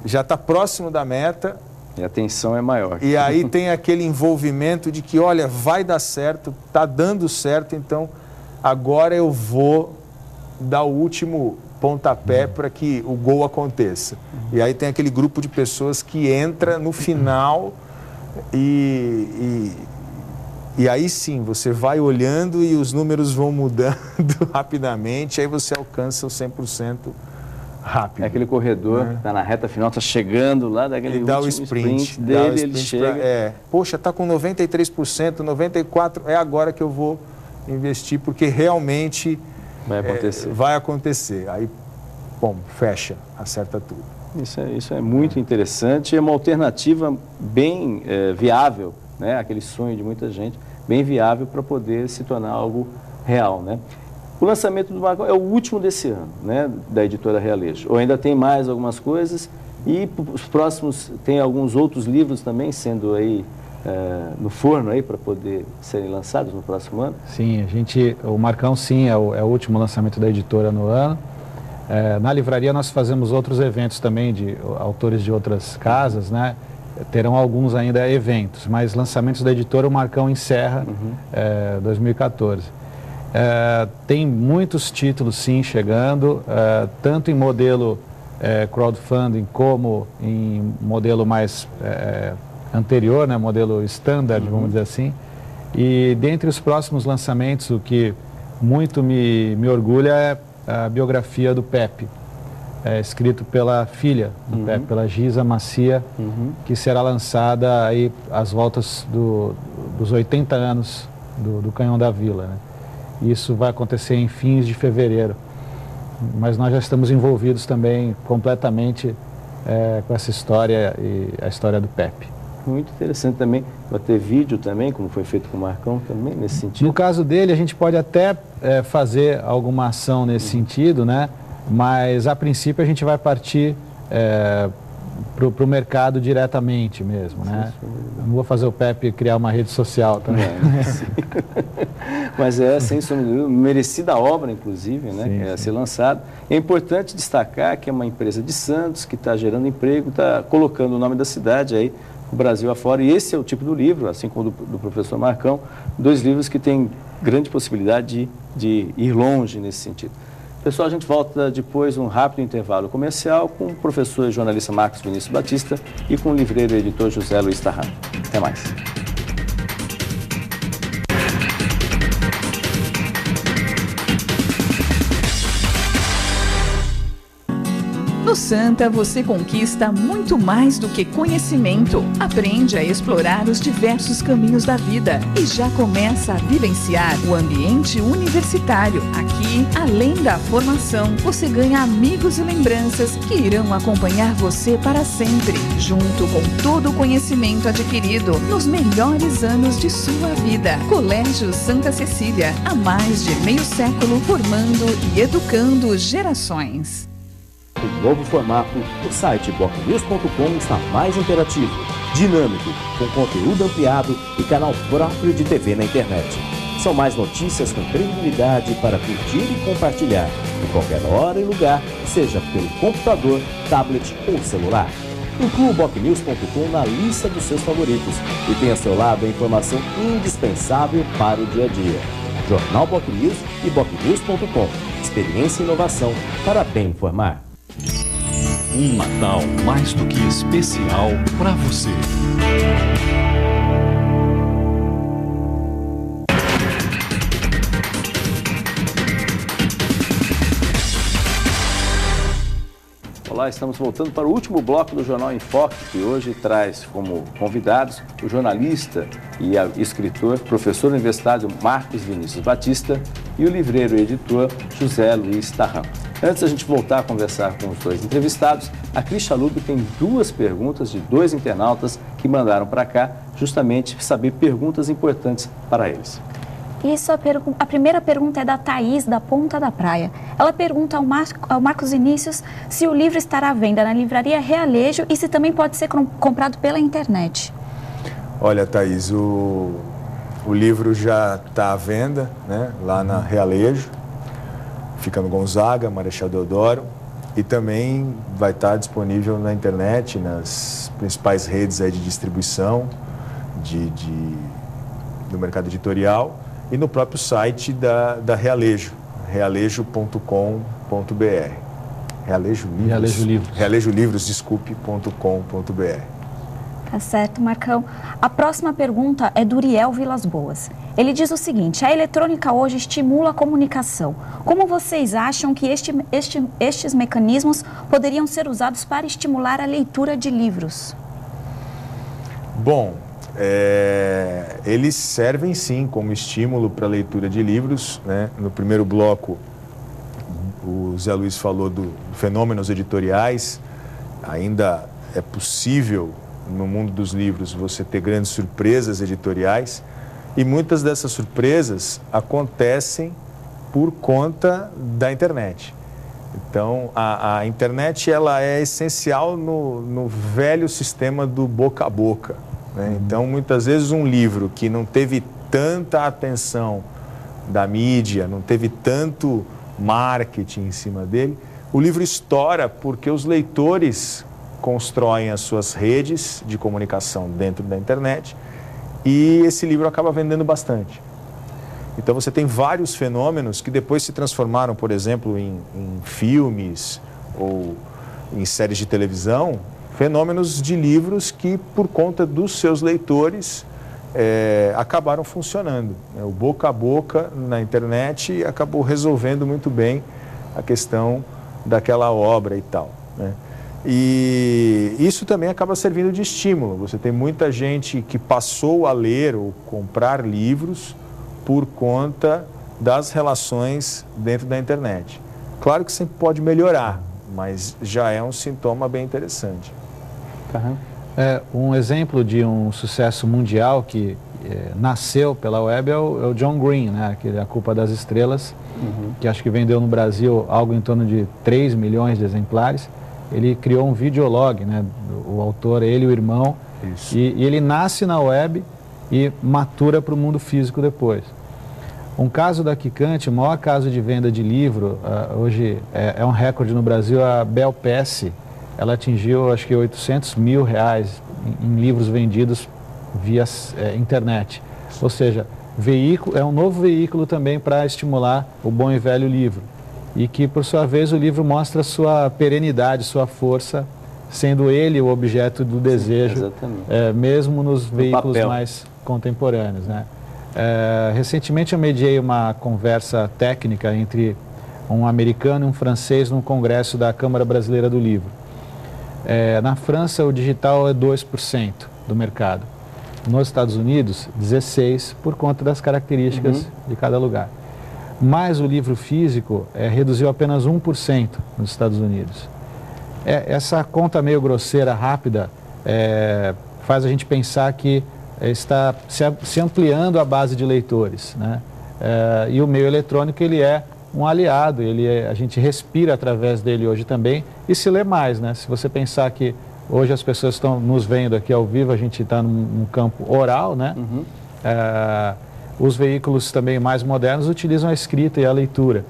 já está próximo da meta. E a tensão é maior. E aí tem aquele envolvimento de que, olha, vai dar certo, está dando certo, então agora eu vou dar o último pontapé para que o gol aconteça. E aí tem aquele grupo de pessoas que entra no final e aí sim, você vai olhando e os números vão mudando rapidamente, aí você alcança o 100% rápido. É aquele corredor que está na reta final, está chegando lá, daquele dá último o sprint dele, ele chega... Poxa, está com 93%, 94%, é agora que eu vou investir, porque realmente vai acontecer. Aí, fecha, acerta tudo. Isso é muito interessante, é uma alternativa bem viável, né? Aquele sonho de muita gente, bem viável para poder se tornar algo real, né? O lançamento do Marcão é o último desse ano, né, da editora Realejo. Ou ainda tem mais algumas coisas e os próximos, tem alguns outros livros também sendo aí no forno aí para poder serem lançados no próximo ano? Sim, o Marcão sim é o último lançamento da editora no ano. Na livraria nós fazemos outros eventos também de autores de outras casas, né? Terão alguns ainda eventos, mas lançamentos da editora o Marcão encerra 2014. Tem muitos títulos sim chegando, tanto em modelo crowdfunding como em modelo mais anterior, né? Modelo standard, vamos dizer assim. E dentre os próximos lançamentos, o que muito me orgulha é a biografia do Pepe, escrito pela filha do Pepe, pela Giza Macia, que será lançada aí às voltas dos 80 anos do Canhão da Vila, né? Isso vai acontecer em fins de fevereiro, mas nós já estamos envolvidos também completamente com essa história e a história do Pepe. Muito interessante também, vai ter vídeo também, como foi feito com o Marcão também, nesse sentido? No caso dele, a gente pode até fazer alguma ação nesse sentido, né? Mas a princípio a gente vai partir para o mercado diretamente mesmo, né? Eu não vou fazer o Pepe criar uma rede social também. Mas sem sombra de dúvida, merecida a obra, inclusive, né? Sim, que é ser lançado. É importante destacar que é uma empresa de Santos que está gerando emprego, está colocando o nome da cidade aí, o Brasil afora, e esse é o tipo do livro, assim como do professor Marcão, 2 livros que têm grande possibilidade de ir longe nesse sentido. Pessoal, a gente volta depois um rápido intervalo comercial com o professor e jornalista Marcos Vinícius Batista e com o livreiro e editor José Luiz Tarran. Até mais. No Santa, você conquista muito mais do que conhecimento. Aprende a explorar os diversos caminhos da vida e já começa a vivenciar o ambiente universitário. Aqui, além da formação, você ganha amigos e lembranças que irão acompanhar você para sempre, junto com todo o conhecimento adquirido nos melhores anos de sua vida. Colégio Santa Cecília, há mais de meio século, formando e educando gerações. O novo formato, o site bocnews.com está mais interativo, dinâmico, com conteúdo ampliado e canal próprio de TV na internet. São mais notícias com credibilidade para curtir e compartilhar, em qualquer hora e lugar, seja pelo computador, tablet ou celular. Inclua o bocnews.com na lista dos seus favoritos e tenha ao seu lado a informação indispensável para o dia a dia. Jornal BocNews e bocnews.com. Experiência e inovação para bem informar. Um Natal mais do que especial para você. Olá, estamos voltando para o último bloco do Jornal em Foque, que hoje traz como convidados o jornalista e escritor, professor universitário Marcos Vinícius Batista e o livreiro e editor José Luiz Tarran. Antes da gente voltar a conversar com os 2 entrevistados, a Cris Chalub tem 2 perguntas de 2 internautas que mandaram para cá, justamente saber perguntas importantes para eles. Isso, a primeira pergunta é da Thaís, da Ponta da Praia. Ela pergunta ao Marcos Vinícius se o livro estará à venda na livraria Realejo e se também pode ser comprado pela internet. Olha, Thaís, o livro já está à venda, né, lá na Realejo. Fica no Gonzaga, Marechal Deodoro, e também vai estar disponível na internet, nas principais redes aí de distribuição do mercado editorial e no próprio site da Realejo, realejo.com.br. Realejo Livros, desculpe.com.br. Tá certo, Marcão. A próxima pergunta é do Uriel Vilas Boas. Ele diz o seguinte: a eletrônica hoje estimula a comunicação. Como vocês acham que estes mecanismos poderiam ser usados para estimular a leitura de livros? Bom, eles servem sim como estímulo para a leitura de livros, né? No primeiro bloco, o Zé Luiz falou do fenômenos editoriais. Ainda é possível, no mundo dos livros, você ter grandes surpresas editoriais, e muitas dessas surpresas acontecem por conta da internet. Então, a internet ela é essencial no velho sistema do boca a boca, né? Então, muitas vezes, um livro que não teve tanta atenção da mídia, não teve tanto marketing em cima dele, o livro estoura porque os leitores constroem as suas redes de comunicação dentro da internet e esse livro acaba vendendo bastante. Então você tem vários fenômenos que depois se transformaram, por exemplo, em filmes ou em séries de televisão, fenômenos de livros que, por conta dos seus leitores, acabaram funcionando. O boca a boca na internet acabou resolvendo muito bem a questão daquela obra e tal, né? E isso também acaba servindo de estímulo. Você tem muita gente que passou a ler ou comprar livros por conta das relações dentro da internet. Claro que sempre pode melhorar, mas já é um sintoma bem interessante. Um exemplo de um sucesso mundial que nasceu pela web é o John Green, né? Aquele A Culpa das Estrelas, que acho que vendeu no Brasil algo em torno de 3 milhões de exemplares. Ele criou um videolog, né? O autor, ele e o irmão, e ele nasce na web e matura para o mundo físico depois. Um caso da Quicante, o maior caso de venda de livro, hoje é um recorde no Brasil, a Bel Pesce, ela atingiu acho que R$800 mil em livros vendidos via internet. Ou seja, é um novo veículo também para estimular o bom e velho livro. E que, por sua vez, o livro mostra sua perenidade, sua força, sendo ele o objeto do desejo, mesmo nos veículos mais contemporâneos, né? Recentemente eu mediei uma conversa técnica entre um americano e um francês num congresso da Câmara Brasileira do Livro. Na França, o digital é 2% do mercado. Nos Estados Unidos, 16%, por conta das características de cada lugar. Mas o livro físico reduziu apenas 1% nos Estados Unidos. Essa conta meio grosseira, rápida, faz a gente pensar que está se ampliando a base de leitores, né? E o meio eletrônico, ele é um aliado, a gente respira através dele hoje também e se lê mais, né? Se você pensar que hoje as pessoas estão nos vendo aqui ao vivo, a gente está num campo oral, né? Os veículos também mais modernos utilizam a escrita e a leitura.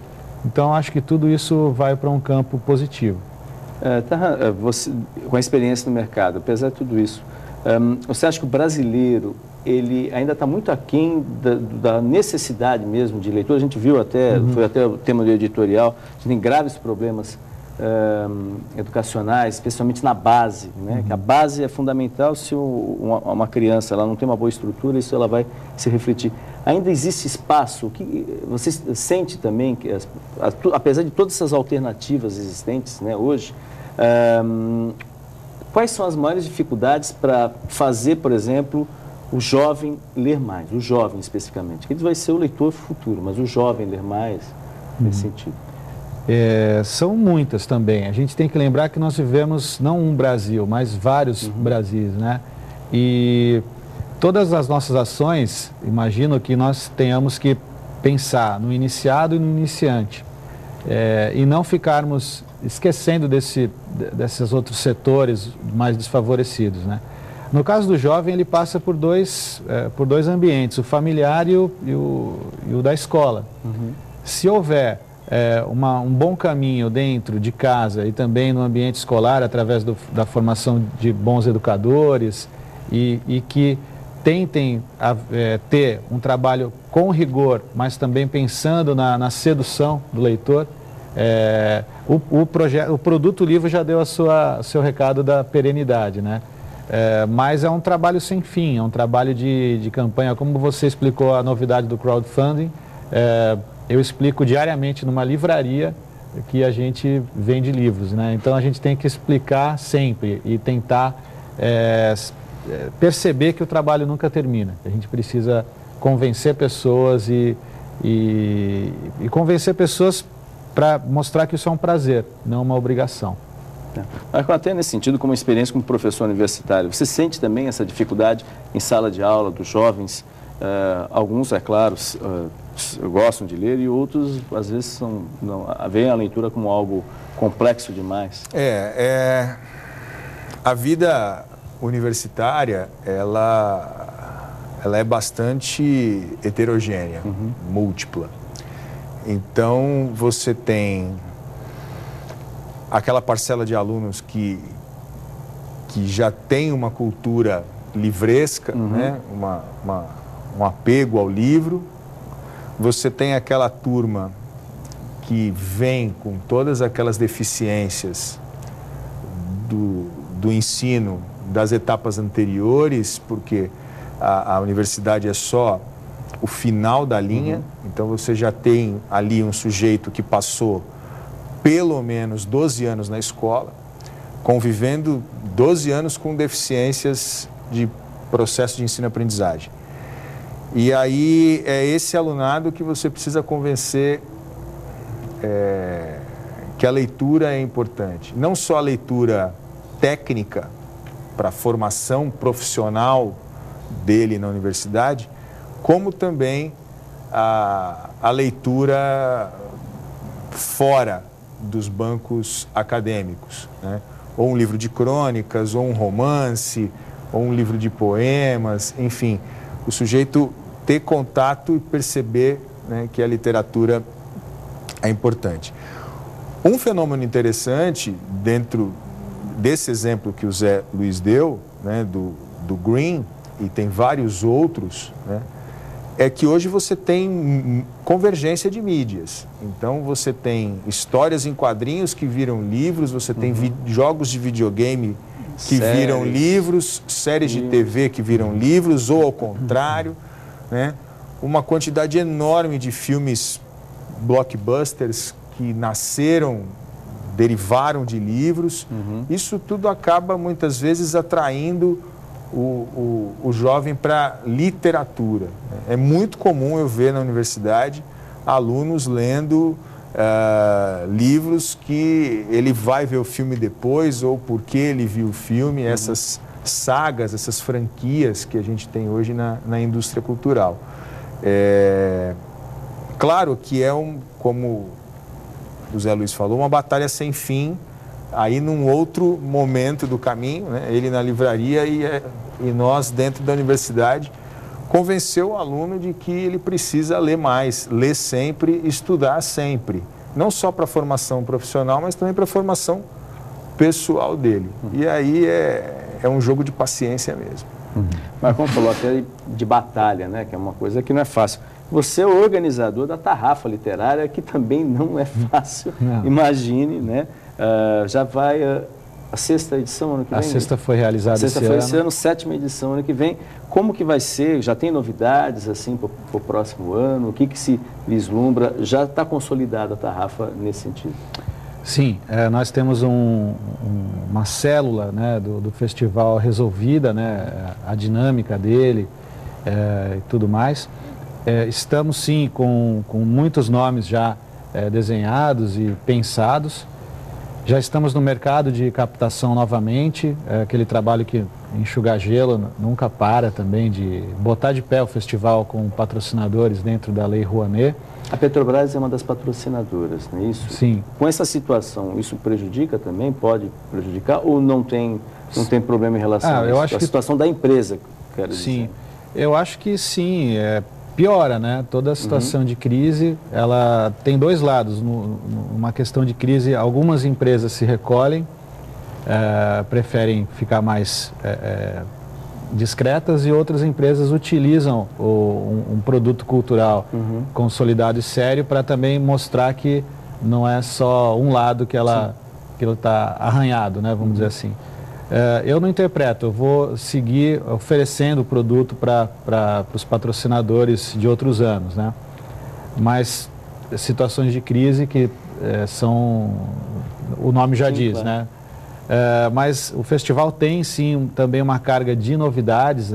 Então, acho que tudo isso vai para um campo positivo. Você, com a experiência no mercado, apesar de tudo isso, você acha que o brasileiro ele ainda está muito aquém da necessidade mesmo de leitura? A gente viu foi até o tema do editorial, a gente tem graves problemas educacionais, especialmente na base, né? Que a base é fundamental. Se uma criança ela não tem uma boa estrutura, isso ela vai se refletir. Ainda existe espaço? Que você sente também que, apesar de todas essas alternativas existentes, né, hoje, quais são as maiores dificuldades para fazer, por exemplo, o jovem ler mais? O jovem especificamente, que ele vai ser o leitor futuro, mas o jovem ler mais nesse sentido. São muitas também. A gente tem que lembrar que nós vivemos não um Brasil, mas vários Brasis, né? E todas as nossas ações, imagino que nós tenhamos que pensar no iniciado e no iniciante. E não ficarmos esquecendo desses outros setores mais desfavorecidos, né? No caso do jovem, ele passa por dois ambientes, o familiar e o da escola. Se houver um bom caminho dentro de casa e também no ambiente escolar, através da formação de bons educadores e que tentem ter um trabalho com rigor, mas também pensando na sedução do leitor, o produto livro já deu o seu recado da perenidade, né? Mas é um trabalho sem fim, é um trabalho de campanha. Como você explicou a novidade do crowdfunding, eu explico diariamente numa livraria que a gente vende livros, né? Então a gente tem que explicar sempre e tentar perceber que o trabalho nunca termina. A gente precisa convencer pessoas e convencer pessoas para mostrar que isso é um prazer, não uma obrigação. Até nesse sentido, como experiência como professor universitário, você sente também essa dificuldade em sala de aula dos jovens? Alguns, é claro, gostam de ler e outros, às vezes, veem a leitura como algo complexo demais. A vida universitária, ela é bastante heterogênea, múltipla. Então, você tem aquela parcela de alunos que já tem uma cultura livresca, né? Um apego ao livro. Você tem aquela turma que vem com todas aquelas deficiências do ensino das etapas anteriores, porque a universidade é só o final da linha, então você já tem ali um sujeito que passou pelo menos 12 anos na escola, convivendo 12 anos com deficiências de processo de ensino-aprendizagem. E aí é esse alunado que você precisa convencer que a leitura é importante. Não só a leitura técnica para a formação profissional dele na universidade, como também a leitura fora dos bancos acadêmicos, né? Ou um livro de crônicas, ou um romance, ou um livro de poemas, enfim, o sujeito ter contato e perceber, né, que a literatura é importante. Um fenômeno interessante dentro desse exemplo que o Zé Luiz deu, né, do Green, e tem vários outros, né, é que hoje você tem convergência de mídias. Então, você tem histórias em quadrinhos que viram livros, você tem jogos de videogame que viram livros, séries de TV que viram livros, ou ao contrário, né? Uma quantidade enorme de filmes blockbusters que nasceram, derivaram de livros. Isso tudo acaba, muitas vezes, atraindo o jovem para literatura. É muito comum eu ver na universidade alunos lendo livros que ele vai ver o filme depois, ou porque ele viu o filme, essas sagas, essas franquias que a gente tem hoje na indústria cultural. Claro que como o Zé Luiz falou, uma batalha sem fim, aí num outro momento do caminho, né? Ele na livraria e nós dentro da universidade, convenceu o aluno de que ele precisa ler mais, ler sempre, estudar sempre. Não só para a formação profissional, mas também para a formação pessoal dele. E aí é um jogo de paciência mesmo. Marcon falou até de batalha, né? Que é uma coisa que não é fácil. Você é o organizador da Tarrafa Literária, que também não é fácil. Imagine, né? Já vai a sexta edição ano que vem? A sexta foi realizada esse ano. A sexta foi esse ano, 7ª edição ano que vem. Como que vai ser? Já tem novidades assim para o próximo ano? O que se vislumbra? Já está consolidada a Tarrafa nesse sentido? Sim, nós temos uma célula, né, do festival resolvida, né, a dinâmica dele e tudo mais. Estamos sim com muitos nomes já desenhados e pensados. Já estamos no mercado de captação novamente, aquele trabalho que enxugar gelo nunca para também, de botar de pé o festival com patrocinadores dentro da Lei Rouanet. A Petrobras é uma das patrocinadoras, não é isso? Sim. Com essa situação, isso prejudica também? Pode prejudicar ou não tem problema em relação a isso? A situação da empresa, quero dizer. Sim, eu acho que sim, piora, né? Toda a situação de crise, ela tem dois lados. Numa questão de crise, algumas empresas se recolhem, preferem ficar mais discretas, e outras empresas utilizam um produto cultural consolidado e sério para também mostrar que não é só um lado que ela está arranhado, né? Vamos dizer assim. Eu não interpreto, eu vou seguir oferecendo o produto para os patrocinadores de outros anos, né? Mas situações de crise que são, o nome já diz, né? Mas o festival tem sim também uma carga de novidades.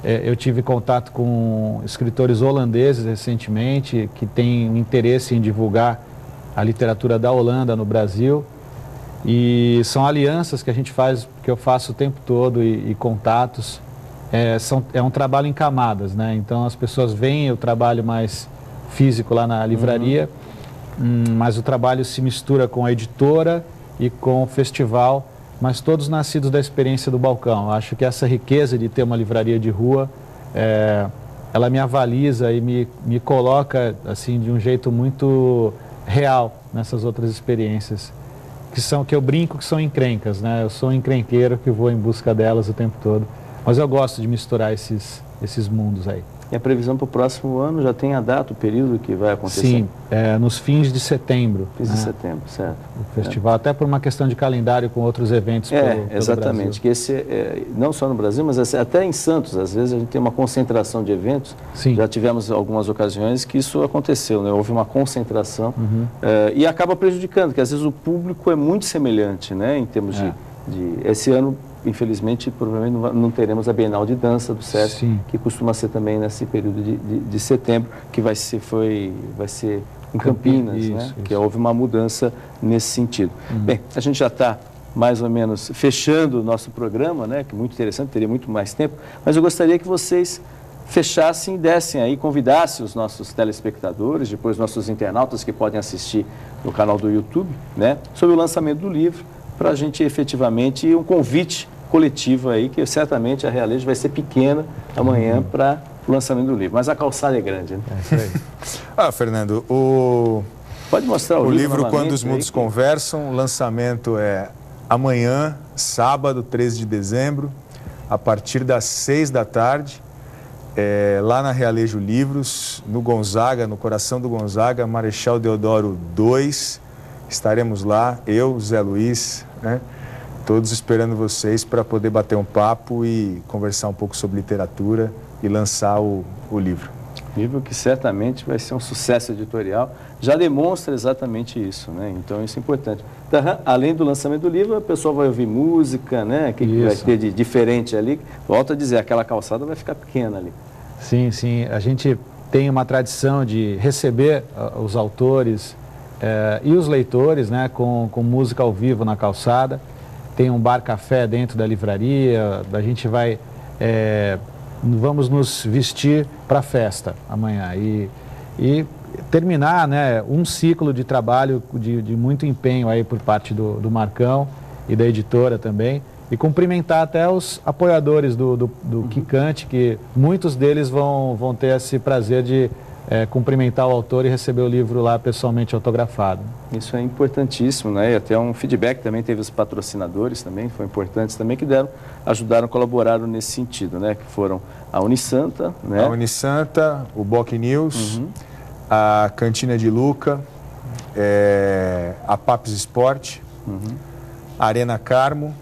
Eu tive contato com escritores holandeses recentemente que têm interesse em divulgar a literatura da Holanda no Brasil. E são alianças que a gente faz, que eu faço o tempo todo, e contatos. É um trabalho em camadas, né? Então as pessoas veem o trabalho mais físico lá na livraria, mas o trabalho se mistura com a editora e com o festival mas todos nascidos da experiência do balcão. Acho que essa riqueza de ter uma livraria de rua, ela me avaliza e me coloca assim de um jeito muito real nessas outras experiências, que eu brinco que são encrencas, né? Eu sou um encrenqueiro que vou em busca delas o tempo todo, mas eu gosto de misturar esses mundos aí. E a previsão para o próximo ano já tem a data, o período que vai acontecer? Sim, nos fins de setembro. Fins de setembro, certo. O festival, até por uma questão de calendário com outros eventos pelo exatamente, Brasil. que esse, não só no Brasil, mas até em Santos, às vezes a gente tem uma concentração de eventos. Sim. Já tivemos algumas ocasiões que isso aconteceu, né? Houve uma concentração e acaba prejudicando, porque às vezes o público é muito semelhante, né? Em termos de... Esse ano, infelizmente, provavelmente não teremos a Bienal de Dança do SESC, Sim. que costuma ser também nesse período de setembro, que vai ser em Campinas, isso, né? Isso. Que houve uma mudança nesse sentido. Bem, a gente já está mais ou menos fechando o nosso programa, né? Que é muito interessante, teria muito mais tempo, mas eu gostaria que vocês fechassem e dessem aí, convidassem os nossos telespectadores, depois nossos internautas que podem assistir no canal do YouTube, né? Sobre o lançamento do livro, para a gente efetivamente um convite coletivo aí, que certamente a Realejo vai ser pequena amanhã para o lançamento do livro. Mas a calçada é grande, né? É isso aí. Fernando, pode mostrar o livro Quando os Mundos Conversam, o lançamento é amanhã, sábado, 13 de dezembro, a partir das 6 da tarde, lá na Realejo Livros, no Gonzaga, no coração do Gonzaga, Marechal Deodoro 2. Estaremos lá, eu, Zé Luiz, né? Todos esperando vocês para poder bater um papo e conversar um pouco sobre literatura e lançar o livro. Livro que certamente vai ser um sucesso editorial, já demonstra exatamente isso, né? Então isso é importante. Além do lançamento do livro, a pessoa vai ouvir música, né? O que vai ter de diferente ali? Volto a dizer, aquela calçada vai ficar pequena ali. Sim, sim. A gente tem uma tradição de receber os autores e os leitores, né, com música ao vivo na calçada. Tem um bar-café dentro da livraria. A gente vamos nos vestir para a festa amanhã e terminar, né, um ciclo de trabalho de muito empenho aí por parte do Marcão e da editora também, e cumprimentar até os apoiadores do Quicante, que muitos deles vão ter esse prazer de cumprimentar o autor e receber o livro lá pessoalmente autografado. Isso é importantíssimo, né? E até um feedback também, teve os patrocinadores também, foram importantes também, que ajudaram, colaboraram nesse sentido, né? Que foram a Unisanta, né? A Unisanta, o Boc News, a Cantina de Luca, a Papes Esporte, a Arena Carmo,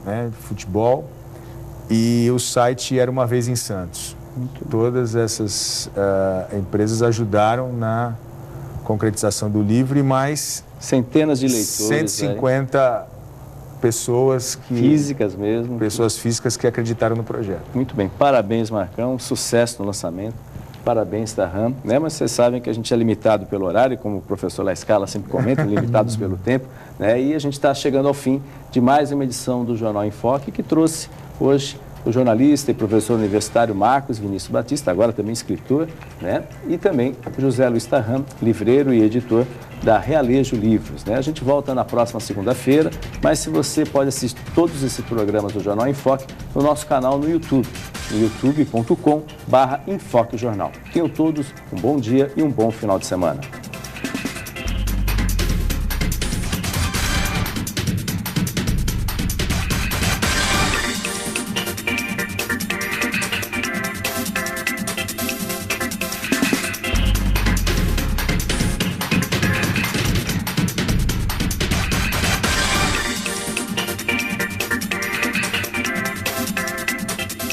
né, de futebol, e o site Era Uma Vez em Santos. Todas essas empresas ajudaram na concretização do livro e mais centenas de leitores, 150 pessoas físicas mesmo, pessoas físicas que acreditaram no projeto. Muito bem, parabéns, Marcão, sucesso no lançamento, parabéns da RAM, né? Mas vocês sabem que a gente é limitado pelo horário, como o professor La Scala sempre comenta, limitados pelo tempo, né? E a gente está chegando ao fim de mais uma edição do Jornal em Foque, que trouxe hoje o jornalista e professor universitário Marcos Vinícius Batista, agora também escritor, né? E também José Luiz Tarram, livreiro e editor da Realejo Livros, né? A gente volta na próxima segunda-feira, mas se você pode assistir todos esses programas do Jornal em Foque no nosso canal no YouTube, no youtube.com/Enfoque Jornal. Tenham todos um bom dia e um bom final de semana.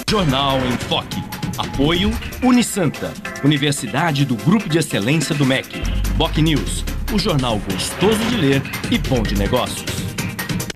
Jornal em Foque. Apoio Unisanta, Universidade do Grupo de Excelência do MEC. Boc News, o jornal gostoso de ler e bom de negócios.